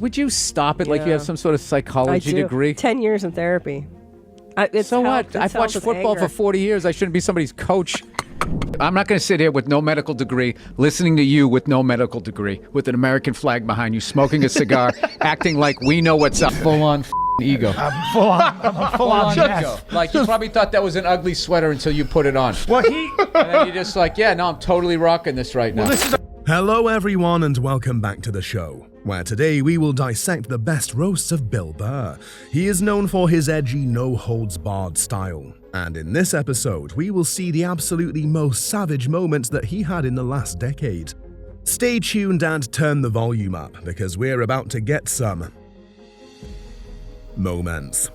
Would you stop it like you have some sort of psychology degree? 10 years in therapy. So what? I've watched football for 40 years. I shouldn't be somebody's coach. I'm not going to sit here with no medical degree, listening to you with no medical degree, with an American flag behind you, smoking a cigar, acting like we know what's up. Full-on ego. I'm full-on ego. Like, you probably thought that was an ugly sweater until you put it on. Well, and then you're just like, yeah, no, I'm totally rocking this right now. Hello everyone and welcome back to the show, where today we will dissect the best roasts of Bill Burr. He is known for his edgy, no-holds-barred style, and in this episode we will see the absolutely most savage moments that he had in the last decade. Stay tuned and turn the volume up, because we're about to get some moments.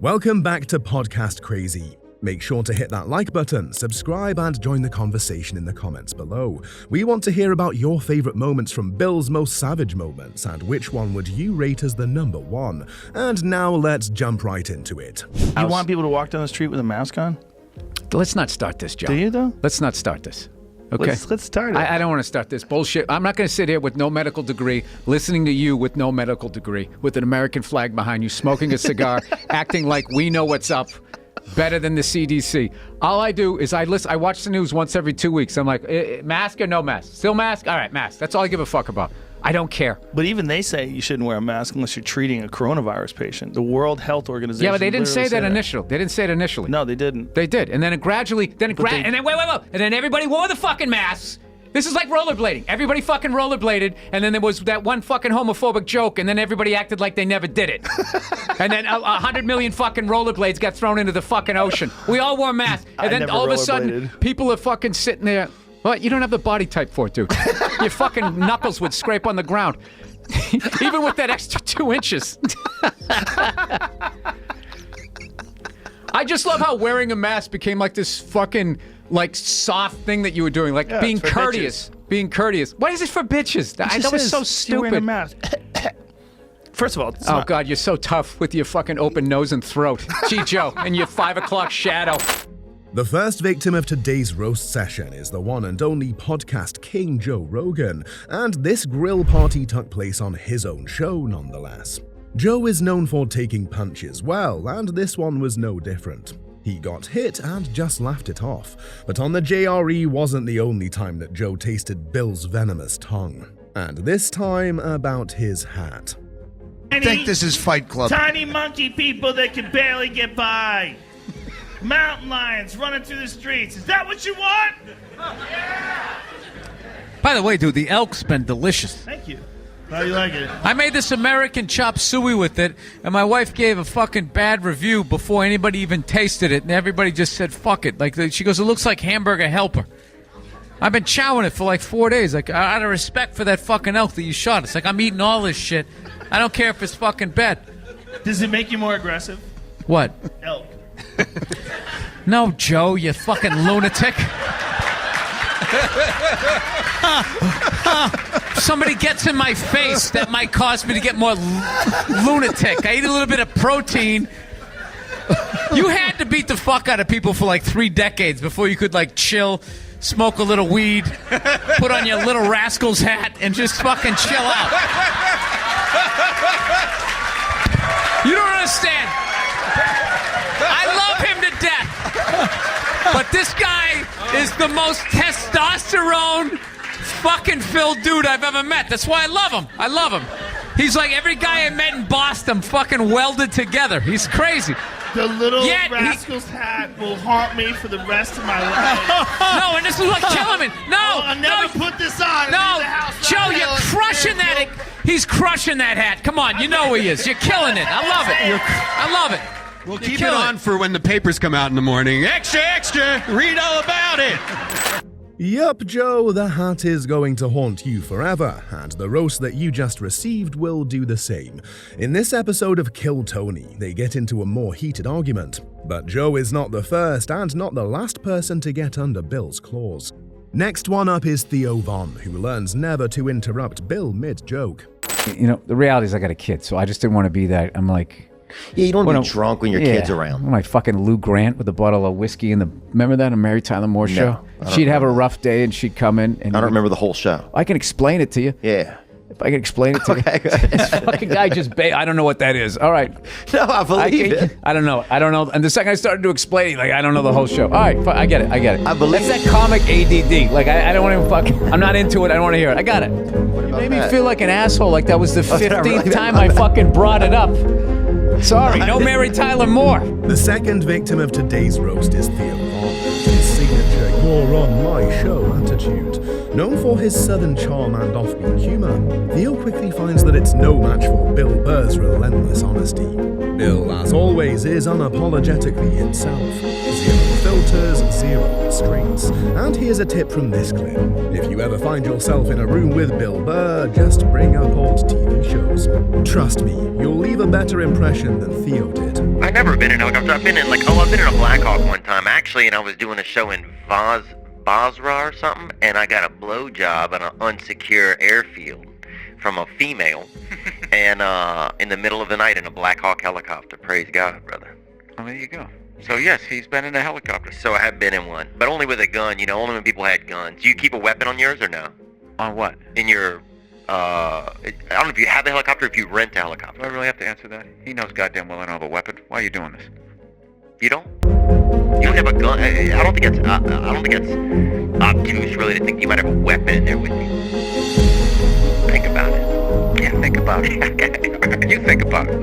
Welcome back to Podcast Crazy. Make sure to hit that like button, subscribe, and join the conversation in the comments below. We want to hear about your favorite moments from Bill's most savage moments, and which one would you rate as the number one? And now let's jump right into it. You want people to walk down the street with a mask on? Let's not start this, Joe. Do you, though? Let's not start this. Okay. Let's start it. I don't want to start this bullshit. I'm not going to sit here with no medical degree, listening to you with no medical degree, with an American flag behind you, smoking a cigar, acting like we know what's up. Better than the CDC. All I do is I watch the news once every 2 weeks. I'm like, mask or no mask? Still mask? All right, mask. That's all I give a fuck about. I don't care. But even they say you shouldn't wear a mask unless you're treating a coronavirus patient. The World Health Organization. Yeah, but they didn't say that initially. initially. They didn't say it initially. No, they didn't. They did, and then it gradually, and then wait, and then everybody wore the fucking masks. This is like rollerblading. Everybody fucking rollerbladed, and then there was that one fucking homophobic joke, and then everybody acted like they never did it. And then 100 million fucking rollerblades got thrown into the fucking ocean. We all wore masks, and then all of a sudden, people are fucking sitting there. Well, you don't have the body type for it, dude. Your fucking knuckles would scrape on the ground. Even with that extra 2 inches. I just love how wearing a mask became like this fucking like soft thing that you were doing, like being courteous. Being courteous. Why is it for bitches? That was so stupid. A mask. First of all, oh God, you're so tough with your fucking open nose and throat. Gee, Joe, and your 5 o'clock shadow. The first victim of today's roast session is the one and only podcast king Joe Rogan, and this grill party took place on his own show nonetheless. Joe is known for taking punches well, and this one was no different. He got hit and just laughed it off, but on the JRE wasn't the only time that Joe tasted Bill's venomous tongue, and this time about his hat. I think this is Fight Club. Tiny monkey people that can barely get by. Mountain lions running through the streets. Is that what you want? Yeah. By the way, dude, the elk's been delicious. Thank you. How do you like it? I made this American chop suey with it, and my wife gave a fucking bad review before anybody even tasted it, and everybody just said, fuck it. Like, she goes, it looks like Hamburger Helper. I've been chowing it for like 4 days. Like, out of respect for that fucking elk that you shot. It's like, I'm eating all this shit. I don't care if it's fucking bad. Does it make you more aggressive? What? Elk. No, Joe, you fucking lunatic. Somebody gets in my face, that might cause me to get more lunatic. I eat a little bit of protein. You had to beat the fuck out of people for like 3 decades before you could like chill, smoke a little weed, put on your Little Rascals hat, and just fucking chill out. You don't understand. I love him to death. But this guy is the most testosterone fucking filled dude I've ever met. That's why I love him. I love him. He's like every guy I met in Boston fucking welded together. He's crazy. The Little Rascals hat will haunt me for the rest of my life. No, and this is like killing me. No, I'll never put this on. No, Joe, you're crushing that. He's crushing that hat. Come on, you know he is. You're killing it. I love it. I love it. We'll keep it on for when the papers come out in the morning. Extra, extra, read all about it. Yup, Joe, the hat is going to haunt you forever, and the roast that you just received will do the same. In this episode of Kill Tony, they get into a more heated argument, but Joe is not the first and not the last person to get under Bill's claws. Next one up is Theo Von, who learns never to interrupt Bill mid-joke. You know, the reality is I got a kid, so I just didn't want to be that. I'm like, Yeah, you don't want to be drunk when your kid's around. My fucking Lou Grant with a bottle of whiskey in the... Remember that on Mary Tyler Moore show? She'd have a rough day and she'd come in. And I don't remember the whole show. I can explain it to you. Yeah. If I could explain it to you. This fucking guy just I don't know what that is. All right. No, I believe it. I don't know. And the second I started to explain it, like, I don't know the whole show. All right, I get it. I believe That's that comic ADD. Like, I don't want to I'm not into it. I don't want to hear it. I got it. You made me feel like an asshole. Like that was the 15th time I fucking brought it up. Sorry, no Mary Tyler Moore. The second victim of today's roast is Theo Von, his signature "you're on my show" attitude. Known for his southern charm and offbeat humor, Theo quickly finds that it's no match for Bill Burr's relentless honesty. Bill, as always, is unapologetically himself. Zero filters, zero restraints. And here's a tip from this clip. If you ever find yourself in a room with Bill Burr, just bring up old TV shows. Trust me, you'll leave a better impression than Theo did. I've never been in a helicopter. I've been in a Black Hawk one time, actually, and I was doing a show in Basra or something, and I got a blowjob on an unsecure airfield from a female, and in the middle of the night in a Black Hawk helicopter. Praise God, brother. Well, there you go. So yes, he's been in a helicopter. So I have been in one, but only with a gun, only when people had guns. Do you keep a weapon on yours or no? On what? In your, I don't know if you have the helicopter or if you rent a helicopter. Do I really have to answer that? He knows goddamn well I don't have a weapon. Why are you doing this? You don't? You don't have a gun? I don't think it's obtuse really to think you might have a weapon in there with you. Think about it. Yeah, think about it. You think about it.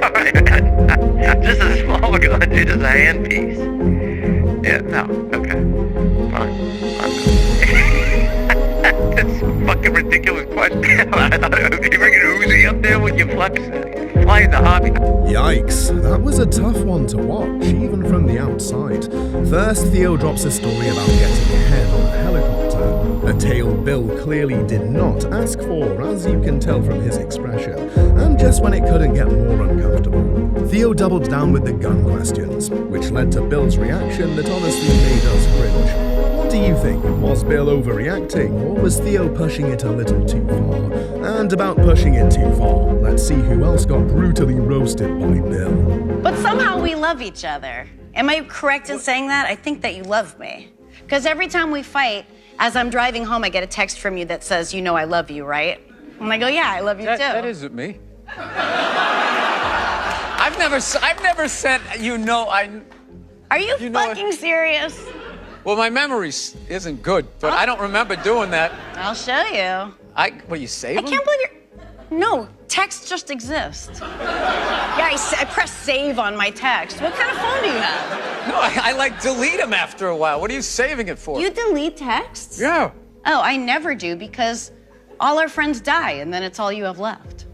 All right, man. Just a small gun, dude. Just a handpiece. Yeah, no. Okay. Fine. That's a fucking ridiculous question. I thought you bring an Uzi up there when you fly in the hobby. Yikes, that was a tough one to watch, even from the outside. First, Theo drops a story about getting ahead on a helicopter. A tale Bill clearly did not ask for, as you can tell from his expression. And just when it couldn't get more uncomfortable, Theo doubled down with the gun questions, which led to Bill's reaction that honestly made us cringe. What do you think? Was Bill overreacting, or was Theo pushing it a little too far? And about pushing it too far, let's see who else got brutally roasted by Bill. But somehow we love each other. Am I correct in saying that? I think that you love me. Because every time we fight, as I'm driving home, I get a text from you that says, I love you, right? And I go, yeah, I love you too. That isn't me. I've never said, Are you fucking serious? Well, my memory isn't good, but I don't remember doing that. I'll show you. You save them? I can't believe you're... No, text just exists. Yeah, I press save on my text. What kind of phone do you have? No, I delete them after a while. What are you saving it for? You delete texts? Yeah. Oh, I never do, because all our friends die, and then it's all you have left.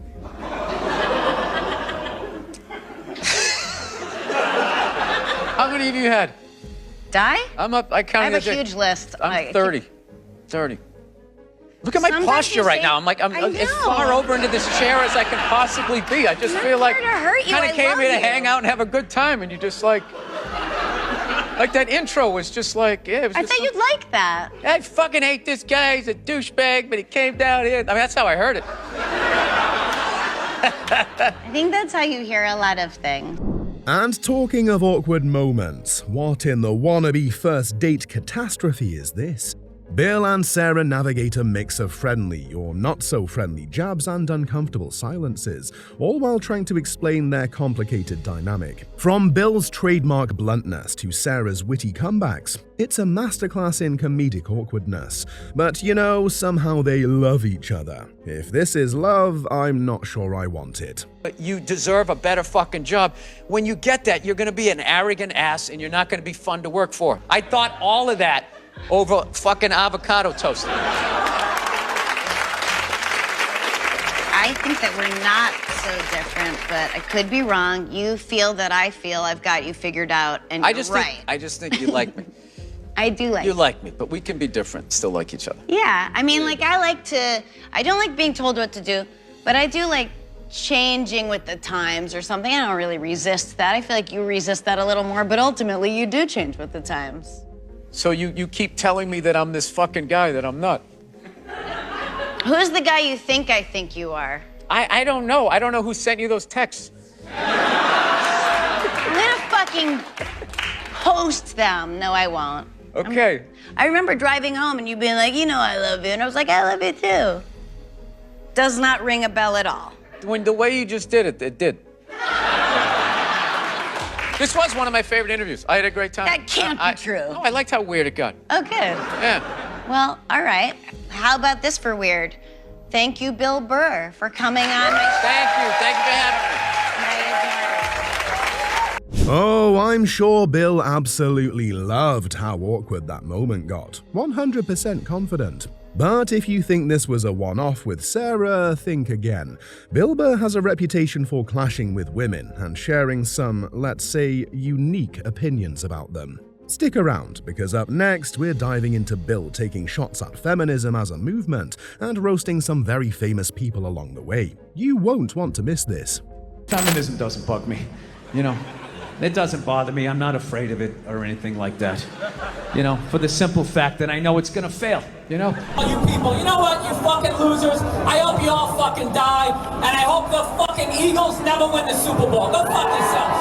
How many of you had? Die? I'm up. I counted. I have a huge list. I'm 30. 30. Look at my posture right now. I'm as far over into this chair as I can possibly be. I just feel like I kind of came here to hang out and have a good time, and you just like that intro was just like, yeah. It was I thought you'd like that. I fucking hate this guy. He's a douchebag, but he came down here. I mean, that's how I heard it. I think that's how you hear a lot of things. And talking of awkward moments, what in the wannabe first date catastrophe is this? Bill and Sarah navigate a mix of friendly or not so friendly jabs and uncomfortable silences, all while trying to explain their complicated dynamic. From Bill's trademark bluntness to Sarah's witty comebacks, it's a masterclass in comedic awkwardness. But somehow they love each other. If this is love, I'm not sure I want it. You deserve a better fucking job. When you get that, you're gonna be an arrogant ass and you're not gonna be fun to work for. I thought all of that over fucking avocado toast. I think that we're not so different, but I could be wrong. You feel that I feel I've got you figured out, and you're right. I just think you like me. I do like you. You like me, but we can be different, still like each other. Yeah, I mean, I don't like being told what to do, but I do like changing with the times or something. I don't really resist that. I feel like you resist that a little more, but ultimately you do change with the times. So you keep telling me that I'm this fucking guy that I'm not. Who's the guy you think I think you are? I don't know. I don't know who sent you those texts. I'm gonna fucking post them. No, I won't. Okay. I remember driving home and you being like, you know I love you. And I was like, I love you too. Does not ring a bell at all. When the way you just did it, it did. This was one of my favorite interviews. I had a great time. That can't be true. No, I liked how weird it got. Oh, good. Yeah. Well, all right. How about this for weird? Thank you, Bill Burr, for coming on my show. Thank you. Thank you for having me. Oh, I'm sure Bill absolutely loved how awkward that moment got. 100% confident. But if you think this was a one-off with Sarah, think again. Bill Burr has a reputation for clashing with women and sharing some, let's say, unique opinions about them. Stick around, because up next we're diving into Bill taking shots at feminism as a movement and roasting some very famous people along the way. You won't want to miss this. Feminism doesn't bug me, you know. It doesn't bother me. I'm not afraid of it or anything like that. You know, for the simple fact that I know it's gonna fail, you know? You people, you know what, you fucking losers? I hope you all fucking die, and I hope the fucking Eagles never win the Super Bowl. Go fuck yourselves.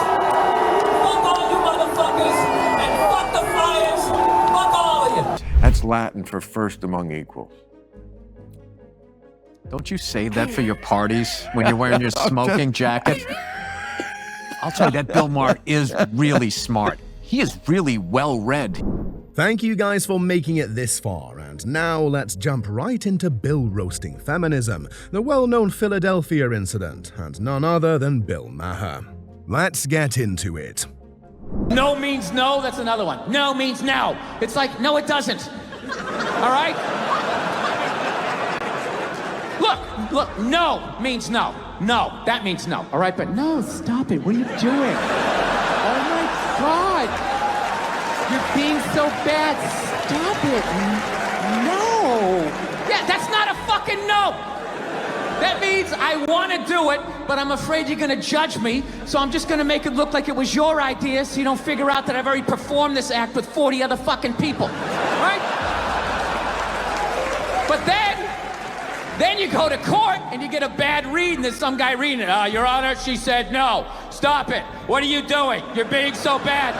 Fuck all you motherfuckers, and fuck the Friars. Fuck all of you. That's Latin for first among equals. Don't you say that for your parties when you're wearing your smoking jacket? I'll tell you, that Bill Maher is really smart. He is really well-read. Thank you guys for making it this far, and now let's jump right into Bill roasting feminism, the well-known Philadelphia incident, and none other than Bill Maher. Let's get into it. No means no, that's another one. No means no. It's like, no, it doesn't. All right? Look, no means no. No, that means no, all right? But no, stop it. What are you doing? Oh my God. You're being so bad. Stop it. No. Yeah, that's not a fucking no. That means I want to do it, but I'm afraid you're going to judge me, so I'm just going to make it look like it was your idea so you don't figure out that I've already performed this act with 40 other fucking people, right? But then you go to court and you get a bad read and there's some guy reading it. Your Honor, she said no. Stop it. What are you doing? You're being so bad.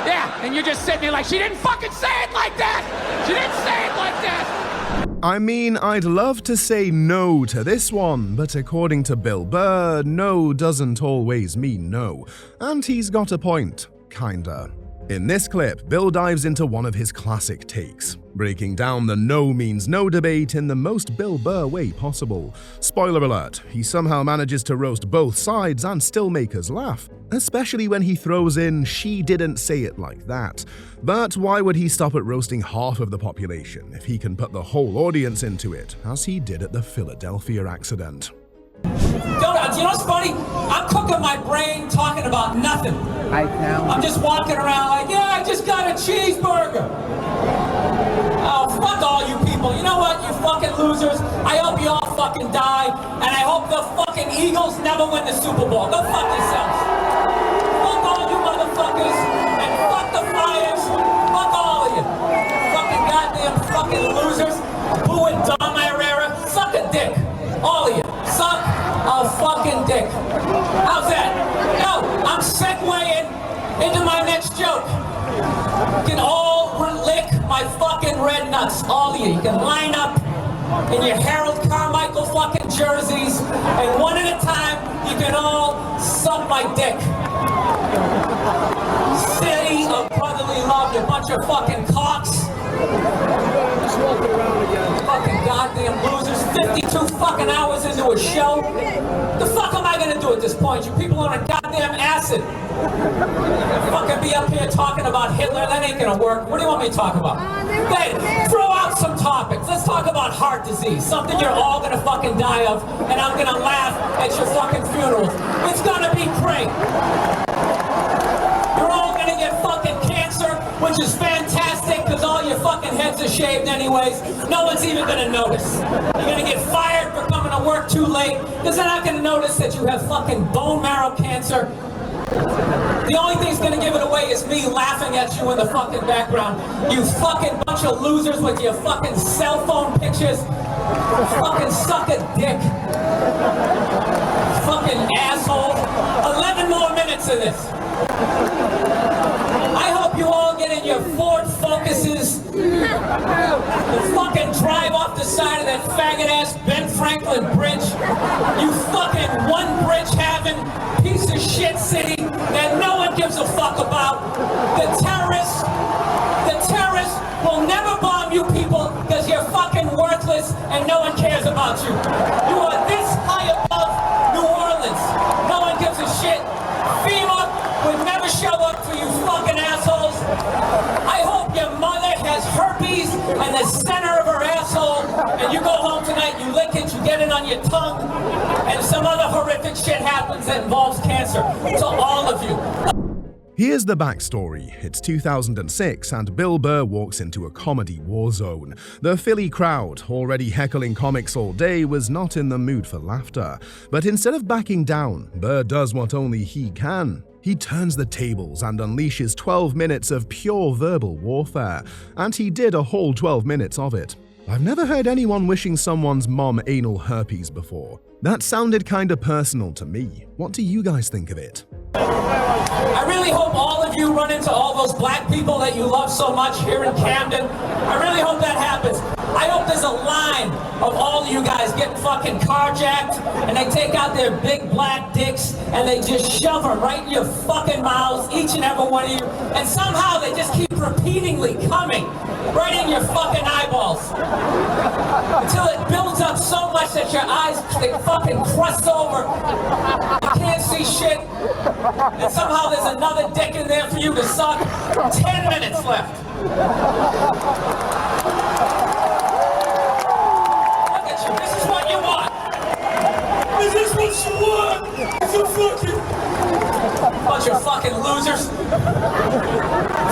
Yeah, and you're just sitting there like, she didn't fucking say it like that. She didn't say it like that. I mean, I'd love to say no to this one, but according to Bill Burr, no doesn't always mean no. And he's got a point, kinda. In this clip, Bill dives into one of his classic takes, breaking down the no means no debate in the most Bill Burr way possible. Spoiler alert, he somehow manages to roast both sides and still make us laugh, especially when he throws in "she didn't say it like that." But why would he stop at roasting half of the population if he can put the whole audience into it, as he did at the Philadelphia accident? You know what's funny? I'm cooking my brain talking about nothing. I'm just walking around like, yeah, I just got a cheeseburger. Oh, fuck all you people. You know what, you fucking losers? I hope you all fucking die, and I hope the fucking Eagles never win the Super Bowl. Go fuck yourselves. Fuck all you motherfuckers, and fuck the Friars. Fuck all of you. Fucking goddamn fucking losers. Boo and Dom Herrera, suck a dick. All of you. Suck a fucking dick. How's that? No, I'm segueing into my next joke. You can all lick my fucking red nuts. All of you. You can line up in your Harold Carmichael fucking jerseys, and one at a time, you can all suck my dick. City of brotherly love, you bunch of fucking cocks. Just walking around again. Fucking goddamn losers. 52 fucking hours into a show. The fuck am I gonna do at this point? You people are on goddamn acid. Fucking be up here talking about Hitler. That ain't gonna work. What do you want me to talk about? Hey, throw out some topics. Let's talk about heart disease. Something you're all gonna fucking die of, and I'm gonna laugh at your fucking funerals. It's gonna be great. You're all gonna get fucking cancer, which is fantastic because all your fucking heads are shaved anyways. No one's even gonna notice. You're gonna get fired for coming to work too late because they're not gonna notice that you have fucking bone marrow cancer. The only thing's gonna give it away is me laughing at you in the fucking background. You fucking bunch of losers with your fucking cell phone pictures. Fucking suck a dick. Fucking asshole. 11 more minutes of this. I hope you all get in your Ford Focuses and fucking drive off the side of that faggot-ass Ben Franklin Bridge. You fucking one-bridge-having piece of shit city that no one gives a fuck about. The terrorists will never bomb you people because you're fucking worthless and no one cares about you. You are this high above New Orleans. No one gives a shit. FEMA would never show up for you fucking assholes. I hope your mother has herpes in the center of her asshole and you go home tonight, you lick it, you get it on your tongue, and some other horrific shit happens that involves cancer. To all of you. Here's the backstory. It's 2006 and Bill Burr walks into a comedy war zone. The Philly crowd, already heckling comics all day, was not in the mood for laughter. But instead of backing down, Burr does what only he can. He turns the tables and unleashes 12 minutes of pure verbal warfare. And he did a whole 12 minutes of it. I've never heard anyone wishing someone's mom anal herpes before. That sounded kinda personal to me. What do you guys think of it? I really hope all of you run into all those black people that you love so much here in Camden. I really hope that happens. I hope there's a line of all of you guys getting fucking carjacked and they take out their big black dicks and they just shove them right in your fucking mouths, each and every one of you, and somehow they just keep repeatedly coming right in your fucking eyeballs until it builds up so much that your eyes, they fucking crust over. You can't see shit. And somehow there's another dick in there for you to suck. 10 minutes left. Look at you. This is what you want. Is this what you want? It's a fucking bunch of fucking losers.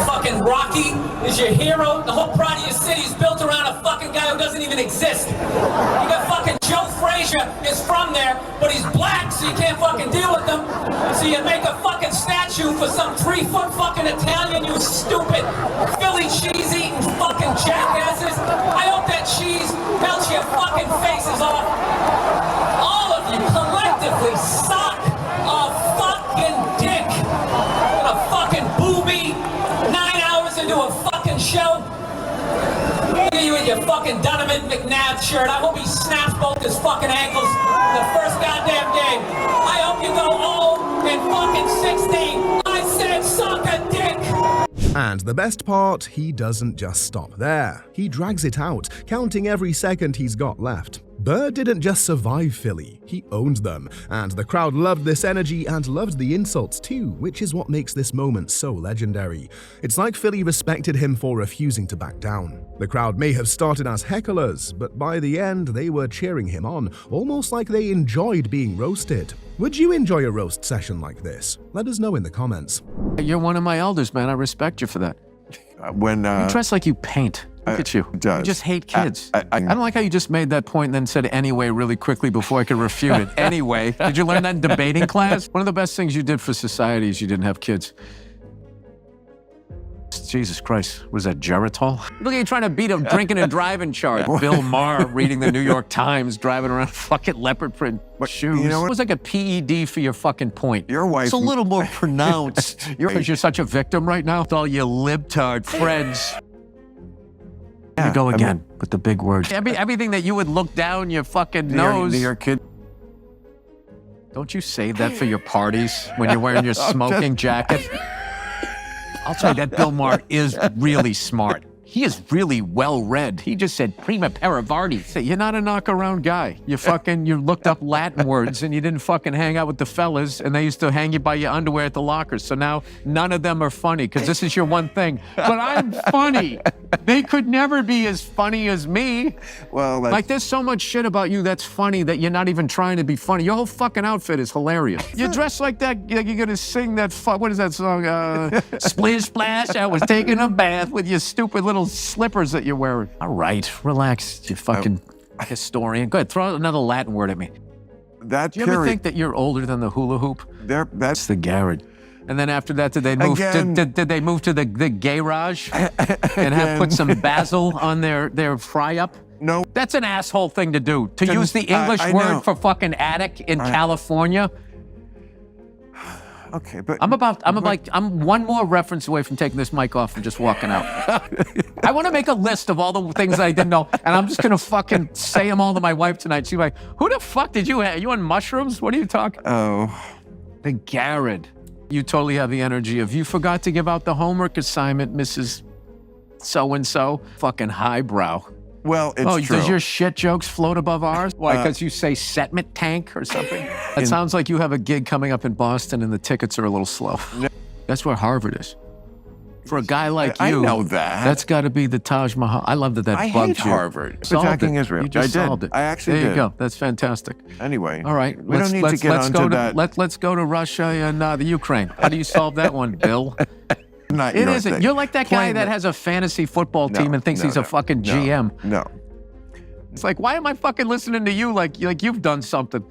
Fucking Rocky is your hero. The whole pride of your city is built around a fucking guy who doesn't even exist. You got fucking Joe Frazier is from there, but he's black, so you can't fucking deal with him. So you make a fucking statue for some 3-foot fucking Italian, you stupid Philly cheese-eating fucking jackasses. I hope that cheese melts your fucking faces off. All of you collectively suck a fucking dick. A fucking booby. 9 hours into a fucking show. Look at you in your fucking Donovan McNabb shirt. I hope he snaps both his fucking ankles in the first goddamn game. I hope you go 0 and fucking 16. I said suck a dick. And the best part, he doesn't just stop there. He drags it out, counting every second he's got left. Burr didn't just survive Philly, he owned them, and the crowd loved this energy and loved the insults too, which is what makes this moment so legendary. It's like Philly respected him for refusing to back down. The crowd may have started as hecklers, but by the end they were cheering him on, almost like they enjoyed being roasted. Would you enjoy a roast session like this? Let us know in the comments. You're one of my elders, man. I respect you for that. You dress like you paint. Look at you. You just hate kids. I don't like how you just made that point and then said anyway really quickly before I could refute it. Anyway, did you learn that in debating class? One of the best things you did for society is you didn't have kids. Jesus Christ, was that Geritol? Look at you trying to beat a drinking and driving charge. Bill Maher reading the New York Times, driving around fucking leopard print shoes. You know what? It was like a PED for your fucking point. Your wife... It's a little more pronounced. Because you're such a victim right now with all your libtard friends. You go again with the big words. Everything that you would look down your fucking nose. Your kid. Don't you save that for your parties when you're wearing your smoking jacket? I'll tell you, that Bill Maher is really smart. He is really well-read. He just said prima paravardi. You're not a knock-around guy. You looked up Latin words and you didn't fucking hang out with the fellas and they used to hang you by your underwear at the lockers. So now none of them are funny because this is your one thing. But I'm funny. They could never be as funny as me. Well, like there's so much shit about you that's funny that you're not even trying to be funny. Your whole fucking outfit is hilarious. You're dressed like that, like you're gonna sing that, what is that song? Splish Splash, I was taking a bath with your stupid little slippers that you're wearing. All right, relax, you fucking historian. Go ahead, throw another Latin word at me. Do you ever think that you're older than the hula hoop? That's the garage. And then after that, did they move? Did they move to the garage and put some basil on their fry up? No. That's an asshole thing to do. To use the English word for fucking attic in California. Okay, but I'm one more reference away from taking this mic off and just walking out. I want to make a list of all the things I didn't know, and I'm just gonna fucking say them all to my wife tonight. She's like, "Who the fuck did you have? Are you on mushrooms? What are you talking?" Oh, the Garrett. You totally have the energy of you forgot to give out the homework assignment, Mrs. So and so. Fucking highbrow. Well, it's true. Does your shit jokes float above ours? Why? Because you say Setmet tank or something? It sounds like you have a gig coming up in Boston and the tickets are a little slow. That's where Harvard is. For a guy like you, I know that. That's got to be the Taj Mahal. I love that I bugged hate you. Harvard. Solved Attacking it. Israel. You just I did. solved it. I actually there did. you go. That's fantastic. Anyway. All right. We don't need to get onto that. Let's go to Russia and the Ukraine. How do you solve that one, Bill? Not It your isn't. thing. You're like that guy Playing that the- has a fantasy football team and thinks no, he's a no, fucking no, GM. No. It's like, why am I fucking listening to you like you've done something?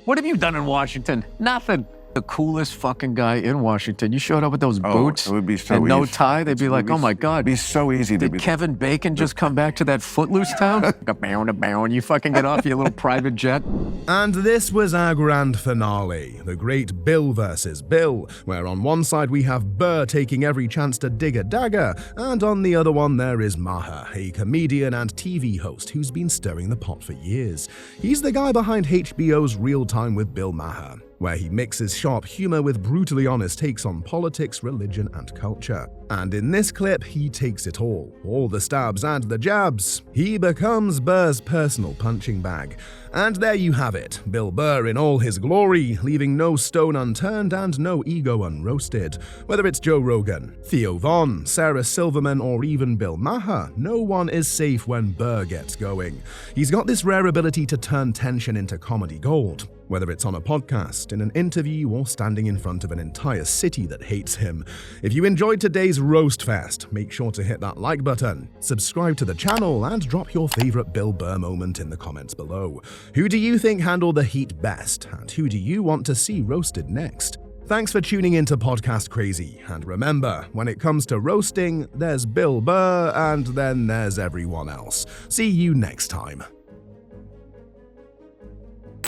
What have you done in Washington? Nothing. The coolest fucking guy in Washington. You showed up with those boots it would be so and no easy. tie. They'd be like, oh my God. It'd be so easy to Did be. Kevin Bacon just come back to that Footloose town? And you fucking get off your little private jet. And this was our grand finale, the great Bill versus Bill, where on one side we have Burr taking every chance to dig a dagger, and on the other one there is Maher, a comedian and TV host who's been stirring the pot for years. He's the guy behind HBO's Real Time with Bill Maher, where he mixes sharp humor with brutally honest takes on politics, religion, and culture. And in this clip, he takes it all the stabs and the jabs. He becomes Burr's personal punching bag. And there you have it, Bill Burr in all his glory, leaving no stone unturned and no ego unroasted. Whether it's Joe Rogan, Theo Von, Sarah Silverman, or even Bill Maher, no one is safe when Burr gets going. He's got this rare ability to turn tension into comedy gold. Whether it's on a podcast, in an interview, or standing in front of an entire city that hates him. If you enjoyed today's Roast Fest, make sure to hit that like button, subscribe to the channel, and drop your favorite Bill Burr moment in the comments below. Who do you think handled the heat best, and who do you want to see roasted next? Thanks for tuning into Podcast Crazy, and remember, when it comes to roasting, there's Bill Burr, and then there's everyone else. See you next time.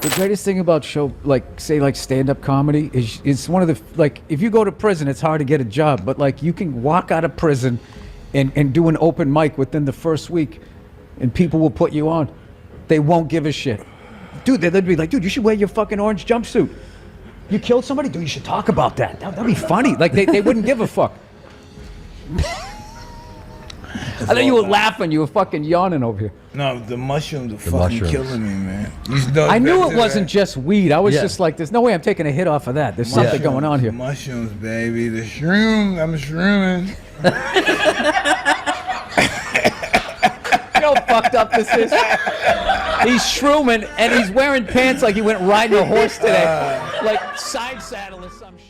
The greatest thing about stand-up comedy is it's one of the, if you go to prison, it's hard to get a job, but you can walk out of prison and do an open mic within the first week and people will put you on. They won't give a shit. Dude, they'd be like, dude, you should wear your fucking orange jumpsuit. You killed somebody? Dude, you should talk about that. That'd be funny. They wouldn't give a fuck. I thought you were laughing. You were fucking yawning over here. No, the mushrooms are fucking killing me, man. I knew it wasn't just weed. I was just like, there's no way I'm taking a hit off of that. There's something going on here. Mushrooms, baby. The shrooms. I'm shrooming. You know how fucked up this is? He's shrooming and he's wearing pants like he went riding a horse today. Like side saddle or some shit.